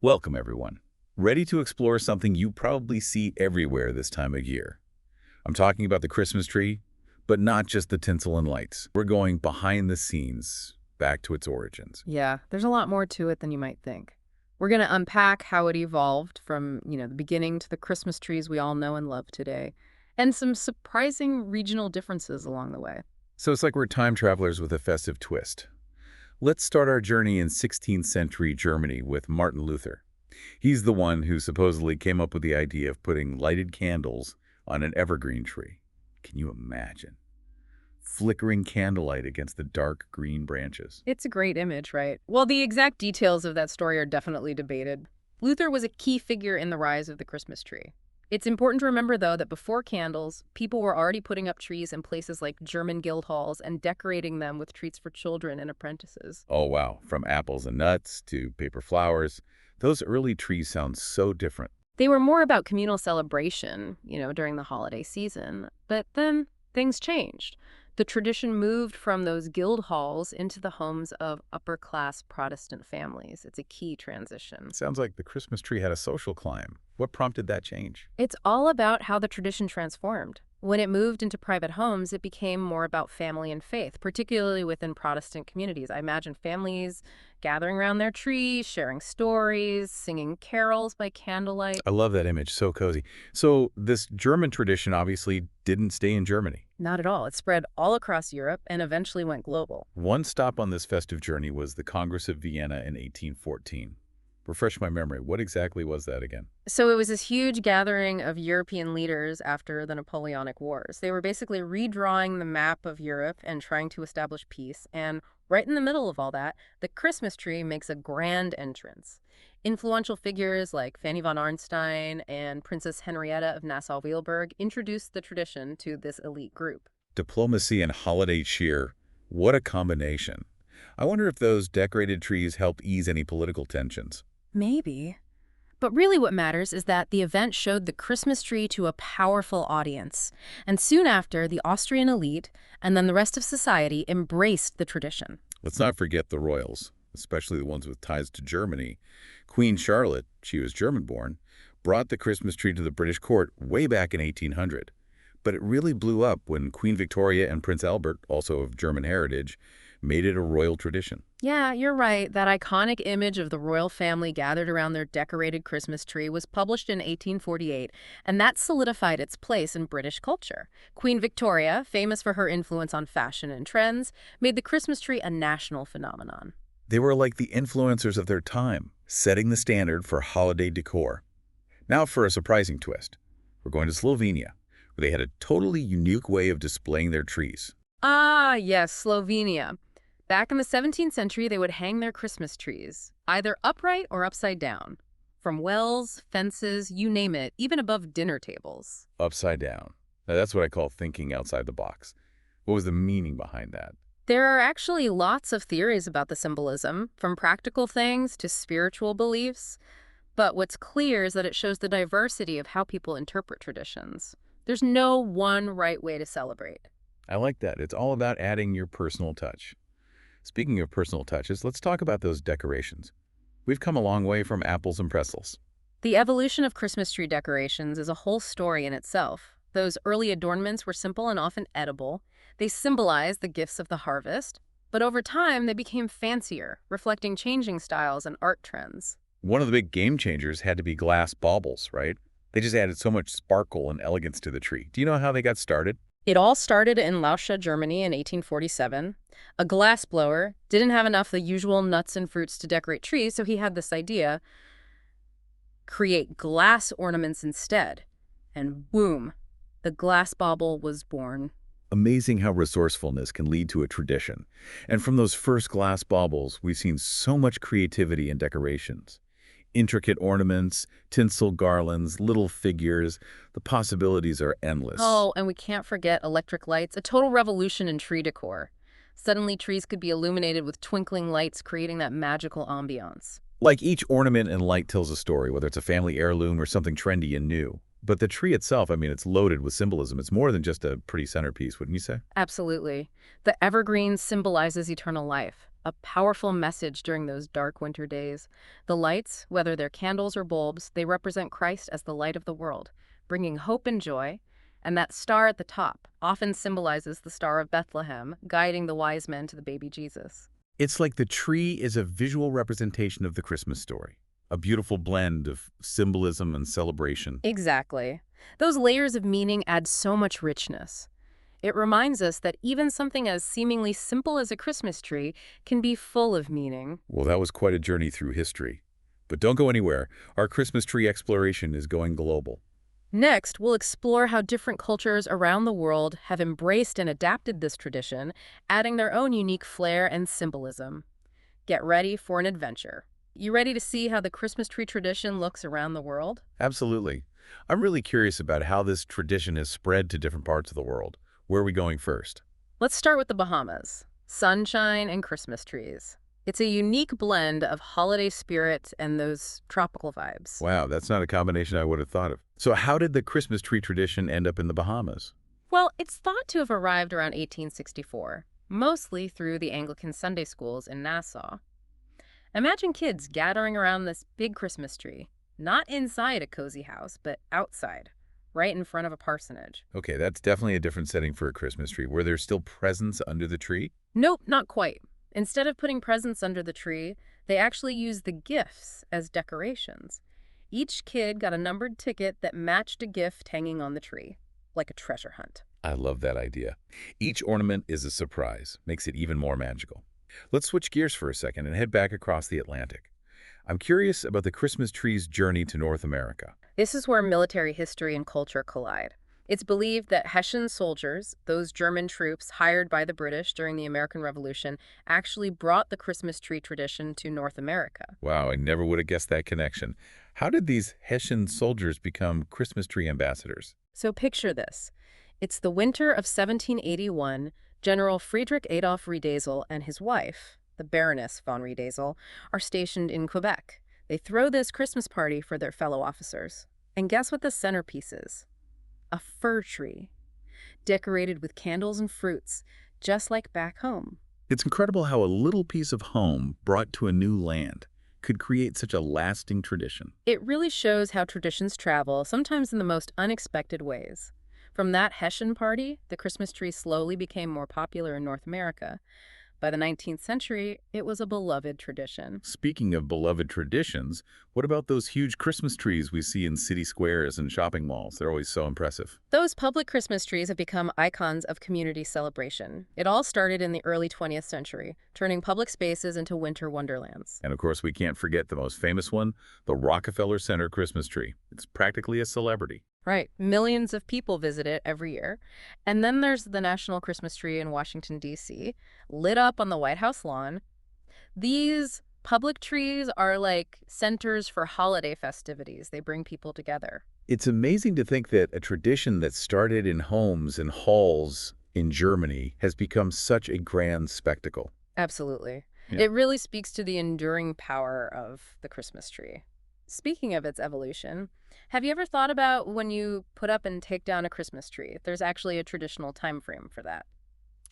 Welcome, everyone. Ready to explore something you probably see everywhere this time of year. I'm talking about the Christmas tree, but not just the tinsel and lights. We're going behind the scenes, back to its origins. Yeah, there's a lot more to it than you might think. We're going to unpack how it evolved from, the beginning to the Christmas trees we all know and love today, and some surprising regional differences along the way. So it's like we're time travelers with a festive twist. Let's start our journey in 16th century Germany with Martin Luther. He's the one who supposedly came up with the idea of putting lighted candles on an evergreen tree. Can you imagine? Flickering candlelight against the dark green branches. It's a great image, right? Well, the exact details of that story are definitely debated. Luther was a key figure in the rise of the Christmas tree. It's important to remember, though, that before candles, people were already putting up trees in places like German guild halls and decorating them with treats for children and apprentices. Oh wow, from apples and nuts to paper flowers. Those early trees sound so different. They were more about communal celebration, during the holiday season. But then things changed. The tradition moved from those guild halls into the homes of upper-class Protestant families. It's a key transition. Sounds like the Christmas tree had a social climb. What prompted that change? It's all about how the tradition transformed. When it moved into private homes, it became more about family and faith, particularly within Protestant communities. I imagine families gathering around their tree, sharing stories, singing carols by candlelight. I love that image, so cozy. So this German tradition obviously didn't stay in Germany. Not at all. It spread all across Europe and eventually went global. One stop on this festive journey was the Congress of Vienna in 1814. Refresh my memory, what exactly was that again? So it was this huge gathering of European leaders after the Napoleonic Wars. They were basically redrawing the map of Europe and trying to establish peace. And right in the middle of all that, the Christmas tree makes a grand entrance. Influential figures like Fanny von Arnstein and Princess Henrietta of Nassau-Weilburg introduced the tradition to this elite group. Diplomacy and holiday cheer. What a combination. I wonder if those decorated trees helped ease any political tensions. Maybe. But really what matters is that the event showed the Christmas tree to a powerful audience. And soon after, the Austrian elite and then the rest of society embraced the tradition. Let's not forget the royals, especially the ones with ties to Germany. Queen Charlotte, she was German-born, brought the Christmas tree to the British court way back in 1800. But it really blew up when Queen Victoria and Prince Albert, also of German heritage, made it a royal tradition. Yeah, you're right. That iconic image of the royal family gathered around their decorated Christmas tree was published in 1848, and that solidified its place in British culture. Queen Victoria, famous for her influence on fashion and trends, made the Christmas tree a national phenomenon. They were like the influencers of their time, setting the standard for holiday decor. Now for a surprising twist. We're going to Slovenia, where they had a totally unique way of displaying their trees. Ah, yes, Slovenia. Back in the 17th century, they would hang their Christmas trees, either upright or upside down. From wells, fences, you name it, even above dinner tables. Upside down. Now that's what I call thinking outside the box. What was the meaning behind that? There are actually lots of theories about the symbolism, from practical things to spiritual beliefs. But what's clear is that it shows the diversity of how people interpret traditions. There's no one right way to celebrate. I like that. It's all about adding your personal touch. Speaking of personal touches, let's talk about those decorations. We've come a long way from apples and pretzels. The evolution of Christmas tree decorations is a whole story in itself. Those early adornments were simple and often edible. They symbolized the gifts of the harvest. But over time, they became fancier, reflecting changing styles and art trends. One of the big game changers had to be glass baubles, right? They just added so much sparkle and elegance to the tree. Do you know how they got started? It all started in Lauscha, Germany in 1847. A glassblower didn't have enough of the usual nuts and fruits to decorate trees, so he had this idea: create glass ornaments instead. And boom, the glass bauble was born. Amazing how resourcefulness can lead to a tradition. And from those first glass baubles, we've seen so much creativity in decorations. Intricate ornaments, tinsel garlands, little figures. The possibilities are endless. Oh, and we can't forget electric lights, a total revolution in tree decor. Suddenly, trees could be illuminated with twinkling lights, creating that magical ambiance. Like each ornament and light tells a story, whether it's a family heirloom or something trendy and new. But the tree itself, I mean, it's loaded with symbolism. It's more than just a pretty centerpiece, wouldn't you say? Absolutely. The evergreen symbolizes eternal life. a powerful message during those dark winter days. The lights, whether they're candles or bulbs, they represent Christ as the light of the world, bringing hope and joy. And that star at the top often symbolizes the Star of Bethlehem, guiding the wise men to the baby Jesus. It's like the tree is a visual representation of the Christmas story, a beautiful blend of symbolism and celebration. Exactly. Those layers of meaning add so much richness. It reminds us that even something as seemingly simple as a Christmas tree can be full of meaning. Well, that was quite a journey through history. But don't go anywhere. Our Christmas tree exploration is going global. Next, we'll explore how different cultures around the world have embraced and adapted this tradition, adding their own unique flair and symbolism. Get ready for an adventure. You ready to see how the Christmas tree tradition looks around the world? Absolutely. I'm really curious about how this tradition has spread to different parts of the world. Where are we going first? Let's start with the Bahamas. Sunshine and Christmas trees. It's a unique blend of holiday spirit and those tropical vibes. Wow, that's not a combination I would have thought of. So how did the Christmas tree tradition end up in the Bahamas? Well, it's thought to have arrived around 1864, mostly through the Anglican Sunday schools in Nassau. Imagine kids gathering around this big Christmas tree, not inside a cozy house, but outside, right in front of a parsonage. Okay, that's definitely a different setting for a Christmas tree. Were there still presents under the tree? Nope, not quite. Instead of putting presents under the tree, they actually used the gifts as decorations. Each kid got a numbered ticket that matched a gift hanging on the tree, like a treasure hunt. I love that idea. Each ornament is a surprise, makes it even more magical. Let's switch gears for a second and head back across the Atlantic. I'm curious about the Christmas tree's journey to North America. This is where military history and culture collide. It's believed that Hessian soldiers, those German troops hired by the British during the American Revolution, actually brought the Christmas tree tradition to North America. Wow, I never would have guessed that connection. How did these Hessian soldiers become Christmas tree ambassadors? So picture this. It's the winter of 1781. General Friedrich Adolf Riedesel and his wife, the Baroness von Riedesel, are stationed in Quebec. They throw this Christmas party for their fellow officers. And guess what the centerpiece is? A fir tree, decorated with candles and fruits, just like back home. It's incredible how a little piece of home brought to a new land could create such a lasting tradition. It really shows how traditions travel, sometimes in the most unexpected ways. From that Hessian party, the Christmas tree slowly became more popular in North America. By the 19th century, it was a beloved tradition. Speaking of beloved traditions, what about those huge Christmas trees we see in city squares and shopping malls? They're always so impressive. Those public Christmas trees have become icons of community celebration. It all started in the early 20th century, turning public spaces into winter wonderlands. And of course, we can't forget the most famous one, the Rockefeller Center Christmas tree. It's practically a celebrity. Right. Millions of people visit it every year. And then there's the National Christmas Tree in Washington, D.C., lit up on the White House lawn. These public trees are like centers for holiday festivities. They bring people together. It's amazing to think that a tradition that started in homes and halls in Germany has become such a grand spectacle. Absolutely. Yeah. It really speaks to the enduring power of the Christmas tree. Speaking of its evolution, have you ever thought about when you put up and take down a Christmas tree? There's actually a traditional time frame for that.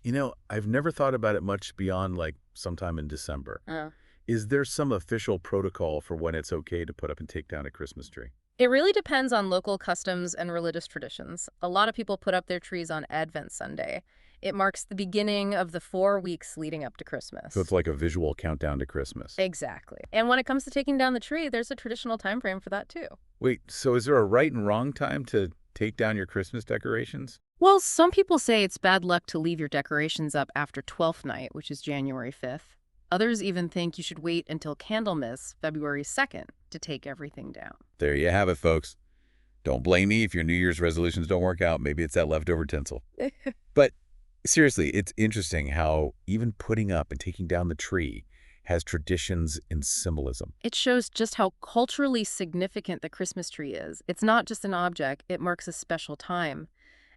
You know, I've never thought about it much beyond like sometime in December. Uh, Is there some official protocol for when it's okay to put up and take down a Christmas tree? It really depends on local customs and religious traditions. A lot of people put up their trees on Advent Sunday. It marks the beginning of the 4 weeks leading up to Christmas. So it's like a visual countdown to Christmas. Exactly. And when it comes to taking down the tree, there's a traditional time frame for that too. Wait, so is there a right and wrong time to take down your Christmas decorations? Well, some people say it's bad luck to leave your decorations up after Twelfth Night, which is January 5th. Others even think you should wait until Candlemas, February 2nd, to take everything down. There you have it, folks. Don't blame me if your New Year's resolutions don't work out. Maybe it's that leftover tinsel. But seriously, it's interesting how even putting up and taking down the tree has traditions and symbolism. It shows just how culturally significant the Christmas tree is. It's not just an object, it marks a special time.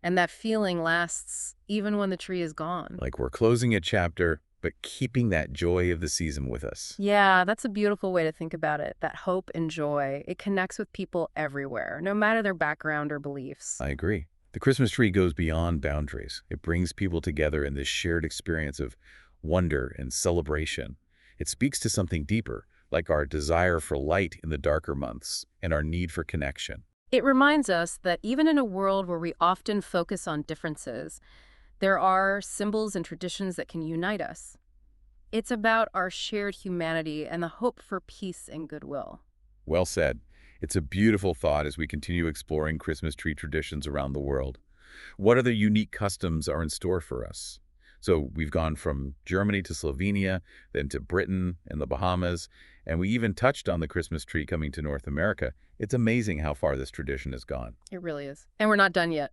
And that feeling lasts even when the tree is gone. Like we're closing a chapter, but keeping that joy of the season with us. Yeah, that's a beautiful way to think about it. That hope and joy, it connects with people everywhere, no matter their background or beliefs. I agree. The Christmas tree goes beyond boundaries. It brings people together in this shared experience of wonder, and celebration. It speaks to something deeper, like our desire for light in the darker months and our need for connection. It reminds us that even in a world where we often focus on differences, there are symbols and traditions that can unite us. It's about our shared humanity and the hope for peace and goodwill. Well said. It's a beautiful thought as we continue exploring Christmas tree traditions around the world. What other unique customs are in store for us? So we've gone from Germany to Slovenia, then to Britain and the Bahamas, and we even touched on the Christmas tree coming to North America. It's amazing how far this tradition has gone. It really is. And we're not done yet.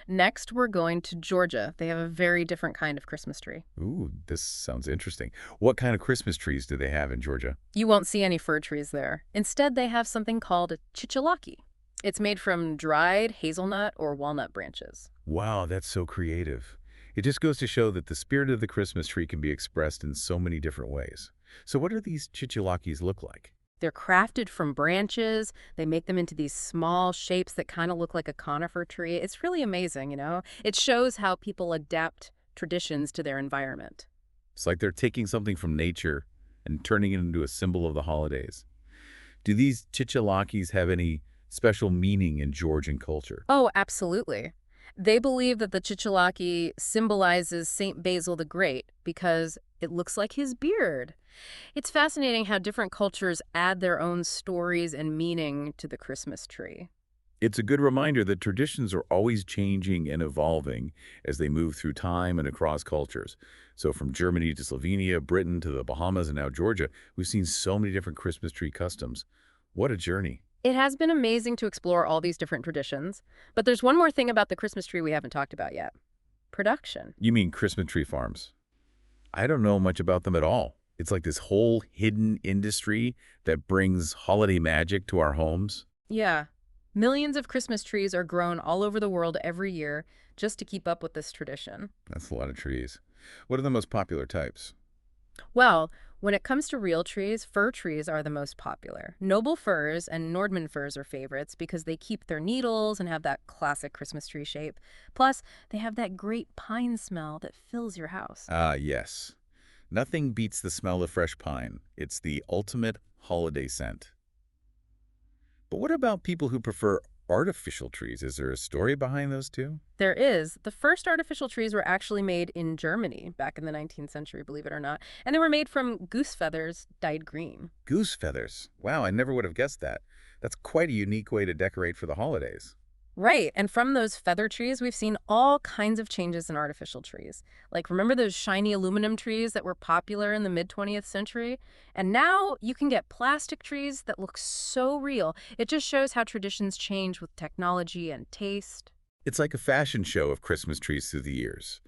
Next, we're going to Georgia. They have a very different kind of Christmas tree. Ooh, this sounds interesting. What kind of Christmas trees do they have in Georgia? You won't see any fir trees there. Instead, they have something called a chichalaki. It's made from dried hazelnut or walnut branches. Wow, that's so creative. It just goes to show that the spirit of the Christmas tree can be expressed in so many different ways. So what do these chichalakis look like? They're crafted from branches. They make them into these small shapes that kind of look like a conifer tree. It's really amazing, you know? It shows how people adapt traditions to their environment. It's like they're taking something from nature and turning it into a symbol of the holidays. Do these chichalakis have any special meaning in Georgian culture? Oh, absolutely. They believe that the chichalaki symbolizes Saint Basil the Great because it looks like his beard. It's fascinating how different cultures add their own stories and meaning to the Christmas tree. It's a good reminder that traditions are always changing and evolving as they move through time and across cultures. So from Germany to Slovenia, Britain to the Bahamas, and now Georgia, we've seen so many different Christmas tree customs. What a journey. It has been amazing to explore all these different traditions, but there's one more thing about the Christmas tree we haven't talked about yet. Production. You mean Christmas tree farms? I don't know much about them at all. It's like this whole hidden industry that brings holiday magic to our homes. Yeah. Millions of Christmas trees are grown all over the world every year just to keep up with this tradition. That's a lot of trees. What are the most popular types? Well, when it comes to real trees, fir trees are the most popular. Noble firs and Nordmann firs are favorites because they keep their needles and have that classic Christmas tree shape. Plus, they have that great pine smell that fills your house. Ah, yes. Nothing beats the smell of fresh pine. It's the ultimate holiday scent. But what about people who prefer artificial trees? Is there a story behind those too? There is. The first artificial trees were actually made in Germany back in the 19th century, believe it or not. And they were made from goose feathers dyed green. Goose feathers. Wow, I never would have guessed that. That's quite a unique way to decorate for the holidays. Right. And from those feather trees, we've seen all kinds of changes in artificial trees. Like, remember those shiny aluminum trees that were popular in the mid-20th century? And now you can get plastic trees that look so real. It just shows how traditions change with technology and taste. It's like a fashion show of Christmas trees through the years.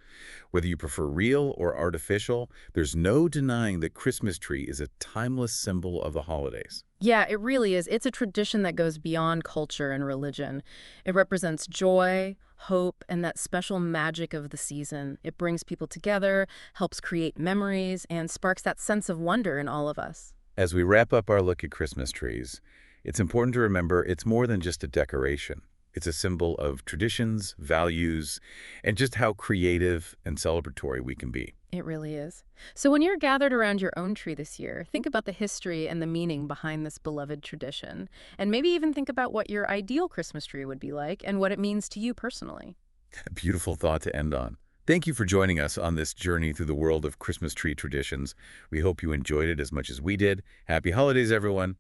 Whether you prefer real or artificial, there's no denying that Christmas tree is a timeless symbol of the holidays. Yeah, it really is. It's a tradition that goes beyond culture and religion. It represents joy, hope, and that special magic of the season. It brings people together, helps create memories, and sparks that sense of wonder in all of us. As we wrap up our look at Christmas trees, it's important to remember it's more than just a decoration. It's a symbol of traditions, values, and just how creative and celebratory we can be. It really is. So when you're gathered around your own tree this year, think about the history and the meaning behind this beloved tradition. And maybe even think about what your ideal Christmas tree would be like and what it means to you personally. A beautiful thought to end on. Thank you for joining us on this journey through the world of Christmas tree traditions. We hope you enjoyed it as much as we did. Happy holidays, everyone.